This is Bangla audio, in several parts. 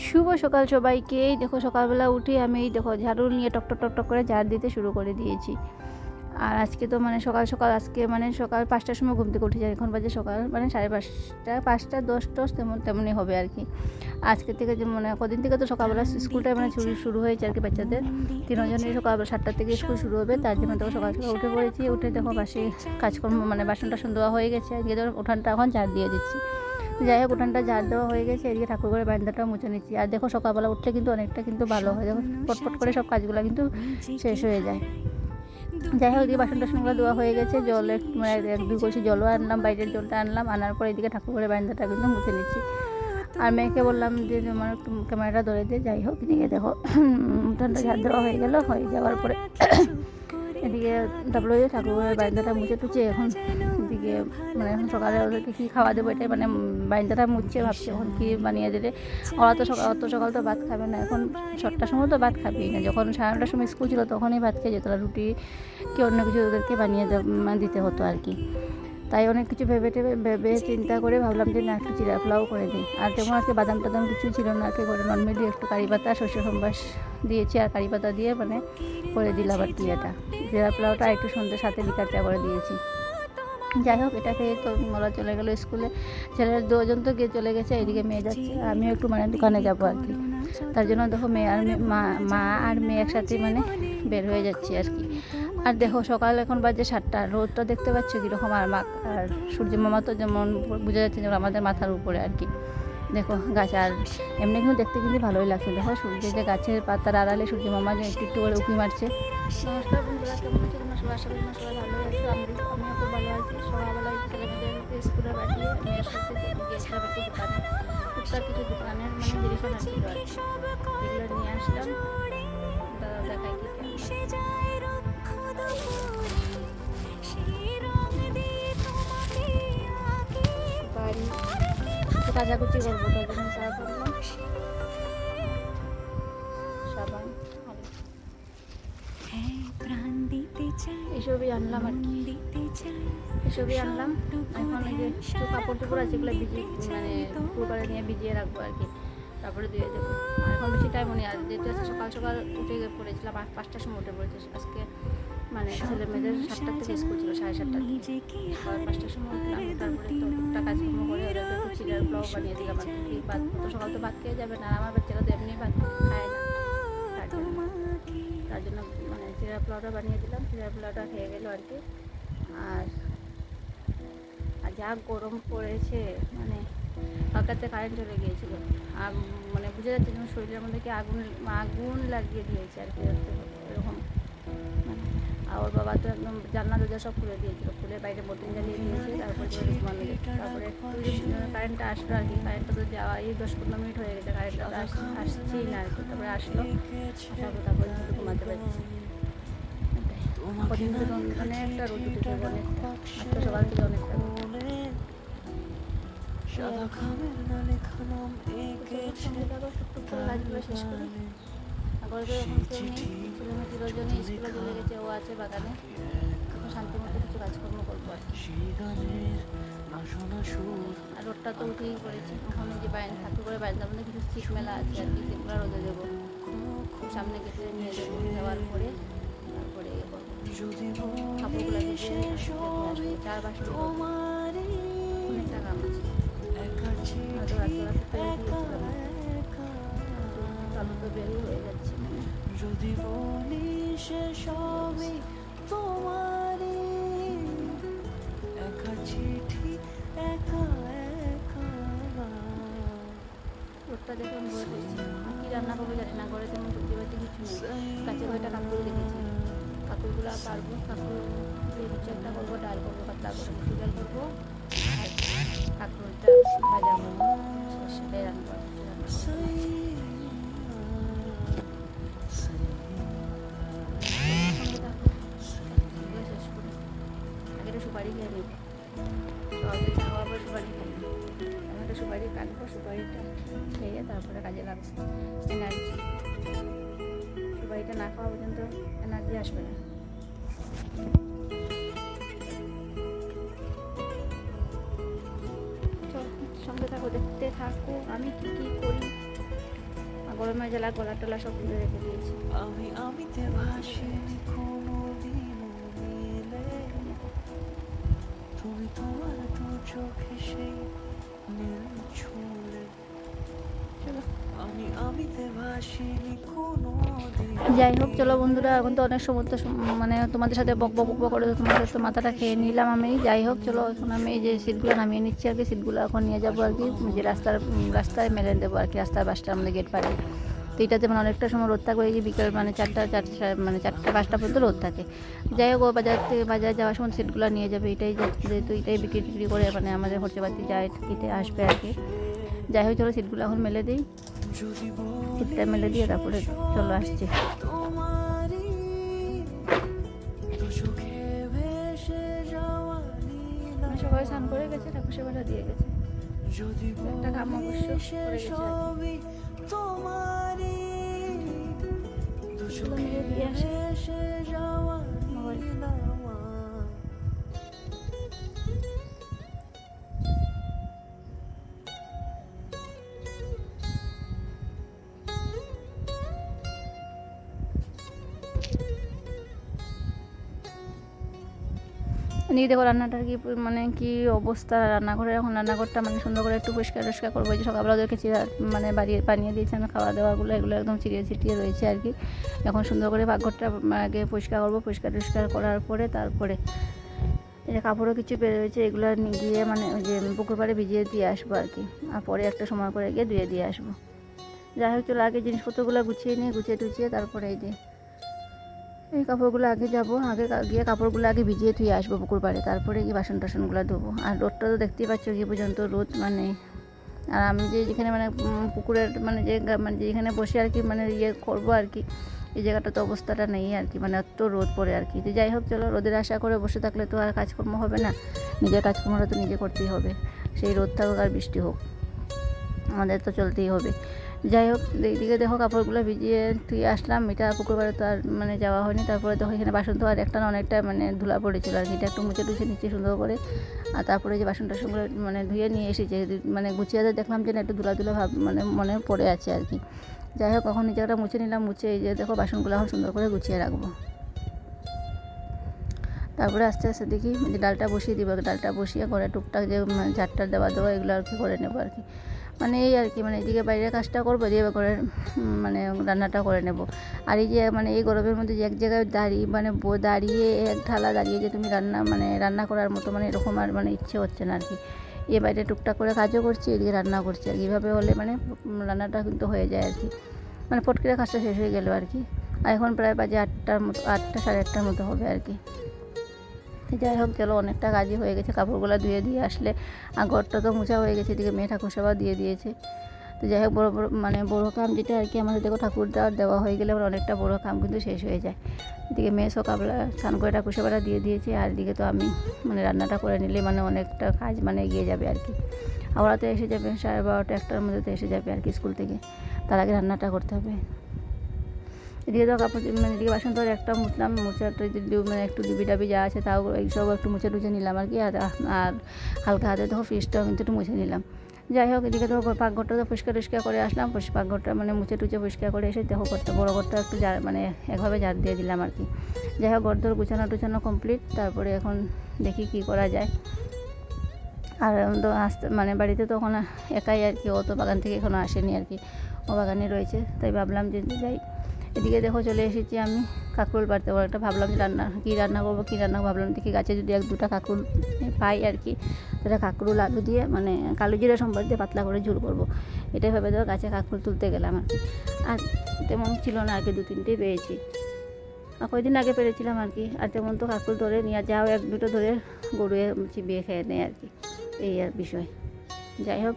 শুভ সকাল সবাইকে। দেখো সকালবেলা উঠে আমি এই দেখো ঝাড়ু নিয়ে টক টক টক করে ঝাড় দিতে শুরু করে দিয়েছি। আর আজকে তো মানে সকাল সকাল আজকে মানে সকাল 5টার সময় ঘুম থেকে উঠে যায়। এখন বাজে সকাল মানে 5:30, 5টা 10 তেমনই হবে আর কি। আজকে থেকে যে মানে কদিন থেকে তো সকালবেলা স্কুলটা মানে শুরু হয়েছে আর কি। বাচ্চাদের তিনজনের সকালবেলা 7টা থেকে স্কুল শুরু হবে, তার জন্য দেখো সকাল সকাল উঠে পড়েছি। উঠে দেখো বাসি কাজকর্ম মানে বাসন টাসন দেওয়া হয়ে গেছে। আজকে ধরো উঠানটা এখন ঝাড় দিয়ে দিচ্ছি। যাই হোক, উঠানটা ঝাড় দেওয়া হয়ে গেছে। এদিকে ঠাকুর ঘরের বারান্দাটাও মুছে নিচ্ছি। আর দেখো সকালবেলা উঠলে কিন্তু অনেকটা কিন্তু ভালো হয়, দেখো পটপট করে সব কাজগুলো কিন্তু শেষ হয়ে যায়। যাই হোক, এদিকে বাসন টাসনগুলো দেওয়া হয়ে গেছে। জল মানে 1-2 কলসি জলও আনলাম, বাইরের জলটা আনলাম। আনার পর এদিকে ঠাকুর ঘরের বারান্দাটা কিন্তু মুছে নিচ্ছি। আর মেয়েকে বললাম যে আমার একটু ক্যামেরাটা ধরে দিয়ে। যাই হোক, এদিকে দেখো উঠানটা ঝাড় দেওয়া হয়ে গেল। হয়ে যাওয়ার পরে এদিকে তারপরে ঠাকুর ঘরের বারান্দাটা মুছে টুচে এখন এদিকে মানে এখন সকালে ওদেরকে কী খাওয়া দেবো এটাই মানে বারান্দাটা মুছছে, ভাবছি এখন কী বানিয়ে দিলে। ওরা তো অত সকাল তো ভাত খাবে না, এখন 7টার সময় তো ভাত খাবেই না। যখন 9:30টার সময় স্কুল ছিল তখনই ভাত খেয়ে যেত, রুটি কি অন্য কিছু ওদেরকে বানিয়ে দিতে হতো আর কি। তাই অনেক কিছু ভেবে চিন্তা করে ভাবলাম যে না, একটু চিড়া পোলাও করে দিই। আর তেমন আজকে বাদাম টাদাম কিছু ছিল না আর কি। করে নর্মালি একটু কারি পাতা সর্ষে সম্বাস দিয়েছি আর কারি পাতা দিয়ে মানে করে দিলাম আর কি। এটা চিড়া পোলাওটা একটু সন্ধ্যের সাথে লিকার চা করে দিয়েছি। যাই হোক, এটা খেয়ে তো ওরা চলে গেলো স্কুলে। ছেলের 2জন তো গিয়ে চলে গেছে, এদিকে মেয়ে যাচ্ছে। আমিও একটু মানে দোকানে যাবো আর কি। তার জন্য দেখো মেয়ে আর মা আর মেয়ে একসাথে মানে বের হয়ে যাচ্ছি আর কি। আর দেখো সকাল এখন বাজে 7টা, রোদটা দেখতে পাচ্ছ কীরকম। আর সূর্য মামা তো যেমন বোঝা যাচ্ছে যেমন আমাদের মাথার উপরে আর কি। দেখো গাছ, আর এমনি কিন্তু দেখতে কিন্তু ভালোই লাগছে। দেখো সূর্যের যে গাছের পাতার আড়ালে সূর্য মামা যে একটু একটু করে উঁকি মারছে। নমস্কার বন্ধুরা, কেমন আছো তোমরা সবাই? আশা করি তোমরা সবাই ভালোই আছো। আমিও খুব ভালো আছি। সকালবেলায় ছেলেমেয়েদেরকে স্কুলে পাঠিয়ে মেয়ের সাথে গিয়েছিলাম একটু দোকানে, টুকটাক কিছু দোকানের মানে জিনিস আনার ছিল আর কি। এগুলো নিয়ে আসলাম। দাদা দেখায় কি বাড়ি কাচাকুচি করবো, তার জন্য চা করলাম, সাবান এসবই আনলাম আর কি। এসবই আনলাম। এখন এই যে কিছু কাপড় টুপড় আছে, এগুলো মানে কুকারে নিয়ে ভিজিয়ে রাখবো আর কি, তারপরে দিয়ে দেবো। আর এখন বেশি টাইম নেই। আর যেহেতু সকাল সকাল উঠে পড়েছিলাম, 5টার সময় উঠে পড়েছি আজকে। মানে ছেলে মেয়েদের 7টার থেকে স্কুল ছিল, 7:30টার থেকে। আর 5টার সময় উঠলাম, তারপরে তো টুকটা কাজকর্ম করে ওদেরকে একটু চিড়ার পোলাও বানিয়ে দিলাম আর কি। ভাত তো সকাল তো ভাত খেয়ে যাবে না, আর আমার বাচ্চারা তো এমনি ভাত খায় না, তার জন্য মানে চিড়া পোলাওটা বানিয়ে দিলাম। চিড়া পোলাওটা খেয়ে গেলো আর কি। আর যা গরম পড়েছে, মানে কালকাতে কারেন্ট চলে গিয়েছিলো। আর মানে বুঝে যাচ্ছে যেমন শরীরের মধ্যে কি আগুন লাগিয়ে দিয়েছে আর কি, এরকম মানে। আর ওর বাবা তো একদম জানলা দরজা সব খুলে দিয়েছিল, খুলে বাইরে বোটিং জ্বালিয়ে দিয়েছে। তারপরে তারপরে কারেন্টটা আসলো আর কি। কারেন্টটা তো যাওয়া এই 10-15 মিনিট হয়ে গেছে, কারেন্টটা আসছেই না আর কি। তারপরে আসলো, তারপরে শুধু ঘুমাতে পারছি। কদিন থেকে অনেকটা রোদ উঠেছে, অনেকটা। আজকে সকাল থেকে অনেকটা রোদ। কাজগুলো শেষ করি। আবার এখন কেউ নেই, ছেলেমেয়ে 3জনই স্কুলে চলে গেছে, ও আছে বাগানে। শান্তি মতো কিছু কাজকর্ম করবো আর কি। আর রোদটা তো উঠেই পড়েছে। এখন এই যে ঠাকুর করে বাড়ির মধ্যে কিছু ছিট মেলা আছে আর কি, সেগুলো রোদে দেবো। সামনে গেটে নিয়ে যাবো, যাওয়ার পরে তারপরে কাপড়গুলো ভিজে আসবো। 4 বাসন অনেকটা কাম আছে। হয়তো রাত্রে আলু তো বেরই হয়ে যাচ্ছে। যদি বলি সে সবই তোমারই, একা চিঠি একা একা। রোদটা দেখুন বয়ে দিচ্ছি। কী রান্না করবো জানি না, ঘরে তেমন সবজি বাজি কিছু নেই। কাছে কয়েকটা কাকুর দেখেছি, কাকুরগুলো পারবো। কাকুর দিয়ে কিছু একটা করবো, ডাল করবো, পাতলা করে মুসুর ডাল করবো। আর কাকুরটা ভাজা করবো, সেটাই রান্না করবো। সুপারি খেয়ে নিই, সবাইকে চা খাওয়ার পর সুপারি খাই। আমি একটা সুপারি কাটবো, সুপারিটা খেয়ে তারপরে কাজে লাগবো। এনার্জি, সুপারিটা না খাওয়া পর্যন্ত এনার্জি আসবে না। সঙ্গে থাকো, দেখতে থাকো আমি কী কী করি। গরমের জ্বালা গলা টলা সব খুলে রেখে দিয়েছি। যাই হোক চলো বন্ধুরা, এখন তো অনেক সময় তো মানে তোমাদের সাথে বক বক বক করে তোমাদের তো মাথাটা খেয়ে নিলাম আমি। যাই হোক চলো, এখন আমি এই যে সিটগুলো নামিয়ে নিচ্ছি আর কি। সিটগুলো এখন নিয়ে যাবো আর কি, যে রাস্তায় মেলে দেবো আর কি, রাস্তার বাসটার মধ্যে গেট পারে। তো এটাতে মানে অনেকটা সময় রোদ থাকবে, এই যে বিকেল মানে 4টা 5টা পর্যন্ত রোদ থাকে। যাই হোক, ও বাজার যাওয়ার সময় সিটগুলো নিয়ে যাবে, এটাই যেহেতু এটাই বিক্রি করে মানে আমাদের খরচাপাতি যায় কিতে আসবে আর কি। যাই হোক চলো, সিটগুলো এখন মেলে দিই, সিটটা মেলে দিয়ে তারপরে চলো আসছি। সবাই স্নান করে গেছে, ঠাকুর সেবাটা দিয়ে গেছে, একটা কাম অবশ্য করে গেছে দিয়ে আসে। এদিকে দেখো রান্নাটার কি মানে কি অবস্থা রান্নাঘরে। এখন রান্নাঘরটা মানে সুন্দর করে একটু পরিষ্কার করবো। যে সকালবেলা ওদেরকে মানে বানিয়ে দিয়েছিলাম খাওয়া দাওয়াগুলো, এগুলো একদম ছিটিয়ে রয়েছে আর কি। এখন সুন্দর করে পাকঘরটা আগে পরিষ্কার করবো, পরিষ্কার করার পরে তারপরে এই যে কাপড়ও কিছু রয়েছে, এগুলো গিয়ে মানে ওই যে পুকুর পাড়ে ভিজিয়ে দিয়ে আসবো আর কি, আর পরে একটা সময় করে গিয়ে ধুয়ে দিয়ে আসবো। যাই হোক চলো, আগে জিনিসপত্রগুলো গুছিয়ে টুচিয়ে তারপরে এই কাপড়গুলো আগে যাবো, আগে গিয়ে কাপড়গুলো আগে ভিজিয়ে ধুয়ে আসবো পুকুর পাড়ে, তারপরে গিয়ে বাসন টাসনগুলো ধোবো। আর রোদটা তো দেখতেই পাচ্ছ কি পর্যন্ত রোদ মানে। আর আমি যেখানে মানে পুকুরের মানে যেখানে বসে আর কি মানে করবো আর কি, এই জায়গাটা তো অবস্থাটা নেই আর কি, মানে এত রোদ পড়ে আর কি। তো যাই হোক চলো, রোদের আশা করে বসে থাকলে তো আর কাজকর্ম হবে না, নিজের কাজকর্মটা তো নিজে করতেই হবে, সেই রোদ থাকুক আর বৃষ্টি হোক, আমাদের তো চলতেই হবে। যাই হোক, এইদিকে দেখো কাপড়গুলো ভিজিয়ে ধুয়ে আসলাম, এটা পুকুর পাড়ে তো আর মানে যাওয়া হয়নি। তারপরে দেখো এখানে বাসন তো আর একটা না অনেকটা মানে ধুলা পড়েছিল আর কি, এটা একটু মুছে নিচ্ছি সুন্দর করে। আর তারপরে যে বাসন টাসনগুলো মানে ধুয়ে নিয়ে এসেছি, মানে গুছিয়ে দেখলাম যে না একটু ধুলা ভাব মানে মনে পড়ে আছে আর কি। যাই হোক, এখন এই জায়গাটা মুছে নিলাম, মুছে এই যে দেখো বাসনগুলো এখন সুন্দর করে গুছিয়ে রাখবো। তারপরে আস্তে আস্তে দেখি যে ডালটা বসিয়ে দিব, ডালটা বসিয়ে ঘরে টুকটাক যে ঝাড়টা দেওয়া এগুলো আর কি করে নেবো আর কি। মানে এই আর কি, মানে এদিকে বাইরের কাজটা করবো, দিয়ে ঘরের মানে রান্নাটা করে নেব। আর এই যে মানে এই গরমের মধ্যে যে এক জায়গায় দাঁড়িয়ে এক ঢালা দাঁড়িয়ে যে তুমি রান্না করার মতো মানে এরকম আর মানে ইচ্ছে হচ্ছে না আর কি। এ বাইরে টুকটাক করে কাজও করছি, এদিকে রান্না করছি আর কি। এইভাবে হলে মানে রান্নাটা কিন্তু হয়ে যায় আর কি, মানে ফটকিরে কাজটা শেষ হয়ে গেল আর কি। আর এখন প্রায় বাজে 8টা সাড়ে 8টার মতো হবে আর কি। যাই হোক চলো, অনেকটা কাজই হয়ে গেছে, কাপড়গুলো ধুয়ে দিয়ে আসলে আর ঘরটা তো মোছা হয়ে গেছে, এদিকে মেয়ে ঠাকুর সেবা দিয়ে দিয়েছে। তো যাই হোক বড়ো কাম যেটা আর কি, আমাদের দেখো ঠাকুর দেওয়া হয়ে গেলে আবার অনেকটা বড়ো কাম কিন্তু শেষ হয়ে যায়। এদিকে মেয়ে সকালবেলা স্নান করে ঠাকুর সেবাটা দিয়ে দিয়েছে, আর এদিকে তো আমি মানে রান্নাটা করে নিলে মানে অনেকটা কাজ মানে এগিয়ে যাবে আর কি। ওরা তো এসে যাবে 12:30 1টার মধ্যে তো এসে যাবে আর কি স্কুল থেকে, তার আগে রান্নাটা করতে হবে। এদিকে তো কাপড় মানে এদিকে বাসন তো একটা মুছলাম, মানে একটু ডিবি যা আছে তাও এইসব একটু মুছে নিলাম আর কি। আর হালকা হাতে দেখো ফ্রিজটাও কিন্তু একটু মুছে নিলাম। যাই হোক, এদিকে তো পাকঘরটা তো পরিষ্কার করে আসলাম, পাকঘরটা মানে মুছে পরিষ্কার করে এসে দেখো বড়ো ঘরটা একটু মানে একভাবে ঝাড় দিয়ে দিলাম আর কি। যাই হোক, ঘর দর গুছানো কমপ্লিট, তারপরে এখন দেখি কি করা যায়। আর তো মানে বাড়িতে তো এখন একাই আর কি, ও তো বাগান থেকে এখনও আসেনি আর কি, ও বাগানে রয়েছে, তাই ভাবলাম যে যাই। এদিকে দেখো চলে এসেছি আমি কাঁকরোল পাড়তে, একটা ভাবলাম যে কী রান্না করবো ভাবলাম দেখি গাছে যদি 1-2টা কাঁকরোল পাই আর কি, সেটা কাঁকরোল আলু দিয়ে মানে কালো জিরা সম্বার দিয়ে পাতলা করে ঝোল করবো, এটাই ভেবে দেওয়া। গাছে কাঁকরোল তুলতে গেলাম আর কি, আর তেমন ছিল না আর কি, 2-3টেই পেয়েছি, আর কয়েকদিন আগে পেরেছিলাম আর কি। আর তেমন তো কাঁকরোল ধরে নিয়ে যাও 1-2টো ধরে গরুয়ে চিবিয়ে খেয়ে নেয় আর কি, এই আর বিষয়। যাই হোক,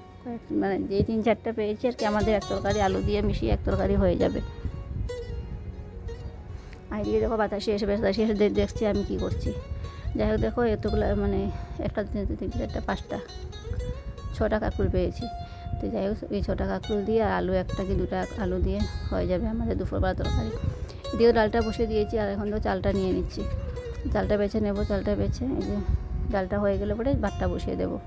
মানে যে 3-4টা পেয়েছি আর কি, আমাদের এক তরকারি আলু দিয়ে মিশিয়ে এক তরকারি হয়ে যাবে। আর এদিকে দেখো বাতাসে এসে দেখছি আমি কী করছি। যাই হোক দেখো, এতগুলো মানে 1টা 2টা 3টা 4টা 5টা 6টা কাঁকরোল পেয়েছি। তো যাই হোক, এই 6টা কাঁকরোল দিয়ে আলু 1টা কি 2টা আলু দিয়ে হয়ে যাবে আমাদের দুপুরবেলা তরকারি। এদিকে ডালটা বসিয়ে দিয়েছি, আর এখন তো চালটা নিয়ে নিচ্ছি, চালটা বেছে নেব। চালটা বেছে এই যে ডালটা হয়ে গেলে পরে ভাতটা বসিয়ে দেবো।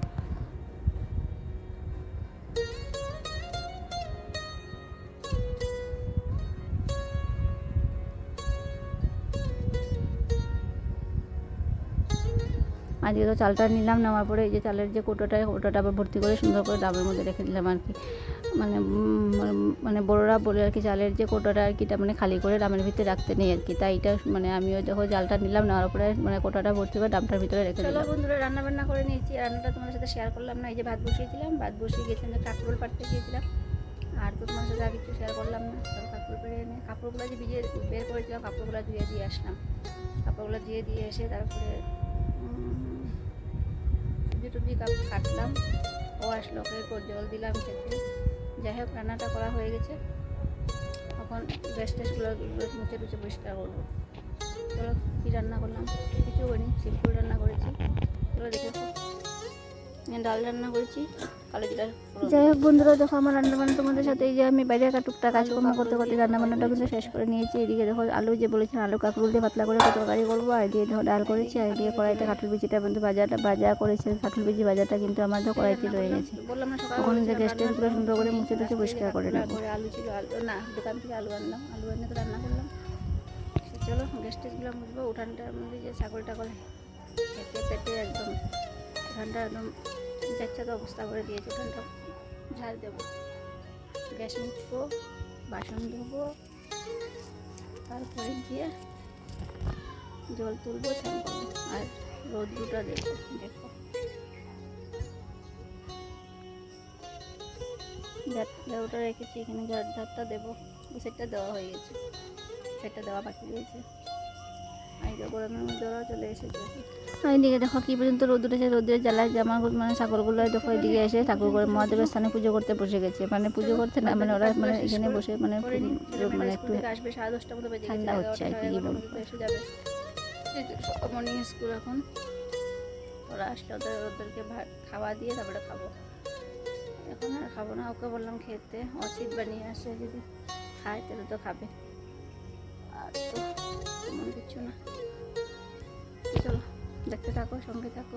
আজকে তো চালটা নিলাম, নেওয়ার পরে এই যে চালের যে কোটোটা আবার ভর্তি করে সুন্দর করে ডাবের মধ্যে রেখে দিলাম আর কি। মানে বড়োরা বলে আর কি চালের যে কোটোটা আর কি মানে খালি করে ডাবের ভিতরে রাখতে নেই আর কি, তাই এটা মানে আমিও যখন জালটা নিলাম, নেওয়ার পরে মানে কোটোটা ভর্তি করে ডাবটার ভিতরে রেখে দিলাম। চলো বন্ধুরা, রান্না বান্না করে নিয়েছি। রান্নাটা তোমাদের সাথে শেয়ার করলাম না। এই যে ভাত বসিয়েছিলাম, ভাত বসিয়ে গেছিলাম, যে কাঁকরোল পাড়তে গিয়েছিলাম, আর তো তোমার সাথে আর কিছু শেয়ার করলাম না। তবে কাপড় পেরে এনে কাপড়গুলো যে বের করেছিলাম, কাপড়গুলো ধুয়ে দিয়ে আসলাম। কাপড়গুলো দিয়ে এসে তারপরে সবজি কাটলাম। ও আসলো, ওকে জল দিলাম খেতে। যাই হোক, রান্নাটা করা হয়ে গেছে। এখন গ্যাস টেস্টগুলো মুছে টুচে পরিষ্কার করবো। চলো, কী রান্না করলাম, কিছু করিনি, সিম্পল রান্না করেছি। চলো দেখে ডাল রান্না করেছি, কালো জিরা। যাই হোক বন্ধুরা, দেখো আমার রান্নাবান্না তোমাদের সাথে এই যে আমি বাইরে একটা টুকটাক কাজকর্ম করতে করতে রান্নাবান্নাটা কিন্তু শেষ করে নিয়েছি। এদিকে দেখো আলু যে বলেছেন, আলু কাঁকরোল দিয়ে পাতলা করে তরকারি করবো, আর দিয়ে দেখো ডাল করেছি, আর দিয়ে কড়াইতে কাঁঠাল বিচিটা কিন্তু ভাজা করেছে। কাঁঠাল বিচি ভাজাটা কিন্তু আমার তো কড়াইতে রয়ে গেছে। ওখানে যে গ্যাস টেস্টগুলো সুন্দর করে মুছে টুচে পরিষ্কার করে নেবো। আলু ছিল, আলু না, দোকান থেকে আলু আনলাম, আলু এনে তো রান্না করলাম। চলো গ্যাস টেস্টগুলো মুছবো। উঠানটার মধ্যে যে ছাগল টাগল খেতে পেটে একদম উঠানটা একদম যাচ্ছে তো অবস্থা করে দিয়েছে। উঠানটা ঝাড় দেবো, গ্যাস মুছবো, বাসন ধোবো, তারপরে গিয়ে জল তুলবো, স্নান করবো। আর রোদ্রুটা দেখো ওটা রেখেছি এখানে, ঝাড়টা দেবো। সেটটা দেওয়া হয়ে গেছে, সেটটা দেওয়া বাকি রয়েছে। গরমের মধ্যে ওরাও চলে এসেছে। এইদিকে দেখো কি পর্যন্ত রোদ উঠেছে। রোদের জ্বালায় যে আমার মানে ছাগলগুলো দেখো এদিকে এসে ঠাকুর করে মহাদেবের স্থানে পুজো করতে বসে গেছে। মানে পুজো করতে না, মানে ওরা মানে এখানে বসে মানে একটু আসবে। 10:30 মতো বেজে ঠান্ডা হচ্ছে আর কি বলবো, এসে যাবে মর্নিং স্কুল। এখন ওরা আসলে ওদেরকে ভাত খাওয়া দিয়ে তারপরে খাবো। এখন আর খাবো না, ওকে বললাম খেতে। অচিত বানিয়ে আসে, যদি খায় তাহলে তো খাবে, আর তো তেমন কিছু না। চলো দেখতে থাকো, সঙ্গে থাকো।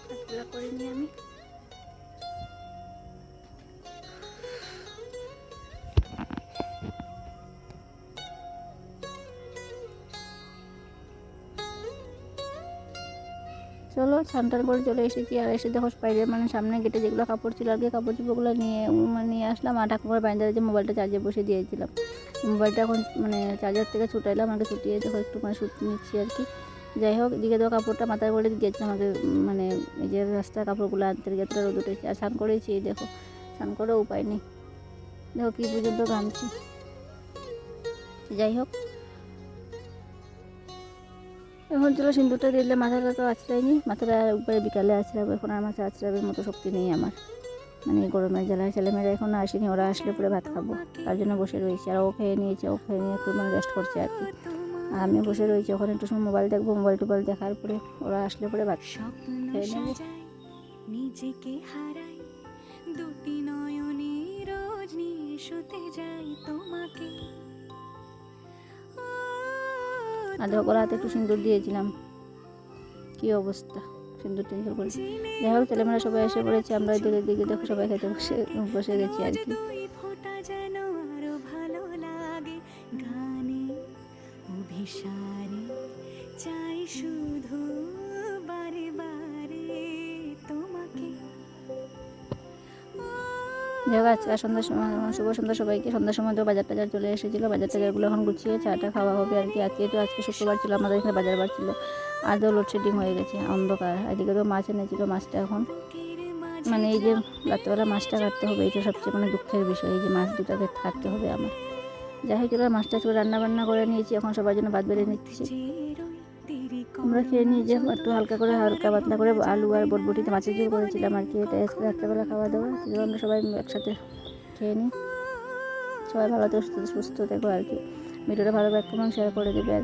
কাজগুলো করে নিই আমি। চলো স্নান করে চলে এসেছি। আর এসে দেখো বাইরে মানে সামনে গেটে যেগুলো কাপড় ছিল আর কি, কাপড় চোপড়গুলো নিয়ে আসলাম। আর ঠাকুমার বাইরে যে মোবাইলটা চার্জে বসে দিয়েছিলাম, মোবাইলটা এখন মানে চার্জার থেকে ছুটাইলাম, আমাকে ছুটিয়ে দেখো একটু মানে শুট নিচ্ছি আর কি। যাই হোক, এদিকে তো কাপড়টা মাথায় করে দিয়েছিলাম আমাকে, মানে এই যে রাস্তার কাপড়গুলো আনতে গেছে, রোদ উঠেছে। আর স্নান করেছি, দেখো স্নান করেও উপায় নেই, দেখো কী পর্যন্ত ঘামছি। যাই হোক, এখন চলো সিঁদুরটা দিলে মাথাটা তো আঁচড়াইনি, মাথাটা উপরে বিকালে আঁচড়াবো। এখন আর মাথা আঁচড়াবের মতো শক্তি নেই আমার, মানে গরমের জ্বালায়। ছেলেমেয়েরা এখনও আসেনি, ওরা আসলে পরে ভাত খাবো, তার জন্য বসে রয়েছি। আর ও খেয়ে নিয়েছে, ও খেয়ে নিয়ে একটু মানে রেস্ট করছে আর কি। আর আমি বসে রয়েছি, ওখানে একটু সময় মোবাইল দেখবো। মোবাইল টোবাইল দেখার পরে ওরা আসলে পরে ভাত খেয়ে নেবো। নিজেকে হারাই দুটি নয়নে, রোজ নিয়ে শুতে যাই তোমাকে। আর দেখো হাতে একটু সিঁদুর দিয়েছিলাম, কি অবস্থা সিঁদুর টিন্দুর করে। যাই হোক, ছেলেমেয়েরা সবাই এসে পড়েছে, আমরা দিকে দেখো সবাই খেতে বসে গেছি আর কি। চাই শুধু বারে বারে তোমাকে। যাই হোক, আজকে সন্ধ্যার সময়, শুভ সন্ধ্যা সবাইকে। সন্ধ্যার সময় তো বাজার টাজার চলে এসেছিলো, বাজার টাজারগুলো এখন গুছিয়ে চাটা খাওয়া হবে আর কি। আজকে শুক্রবার ছিল, আমাদের এখানে বাজার বার ছিল। আর তো লোডশেডিং হয়ে গেছে, অন্ধকার। এদিকে তো মাছ এনেছিল, মাছটা এখন মানে এই যে রাত্রেবেলা মাছটা কাটতে হবে, এটা সবচেয়ে মানে দুঃখের বিষয়, এই যে মাছ দুটাকে কাটতে হবে আমার। যাই হোক, মাছটা রান্না বান্না করে নিয়েছি, এখন সবার জন্য ভাত বেড়ে নিচ্ছি। আমরা খেয়ে নিই, যে একটু হালকা পাতলা করে আলু আর বটবটিতে মাছের ঝোল করেছিলাম আর কি। এটা আজকে রাত্রেবেলা খাওয়া দাওয়া, সেজন্য আমরা সবাই একসাথে খেয়ে নিই। সবাই ভালো থেকে সুস্থ থেকো আর কি। ভিডিওটা ভালো করে কমেন্ট শেয়ার করে দেবে। আর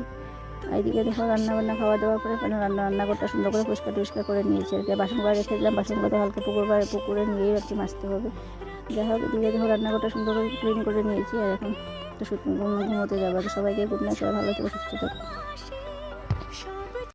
এইদিকে দেখো রান্নাবান্না খাওয়া দাওয়া করে রান্নাঘরটা সুন্দর করে পরিষ্কার করে নিয়েছি আর কি। বাসনগুলো রেখে দিলাম, বাসনগুলো হালকা পুকুরে নিয়েই আর কি মাজতে হবে। যাই হোক, এদিকে দেখো রান্নাঘরটা সুন্দর করে ক্লিন করে নিয়েছি। আর এখন একটু ঘুমোতে যাবো। সবাইকে গুড নাইট, সবাই ভালো থেকে সুস্থ থাকো।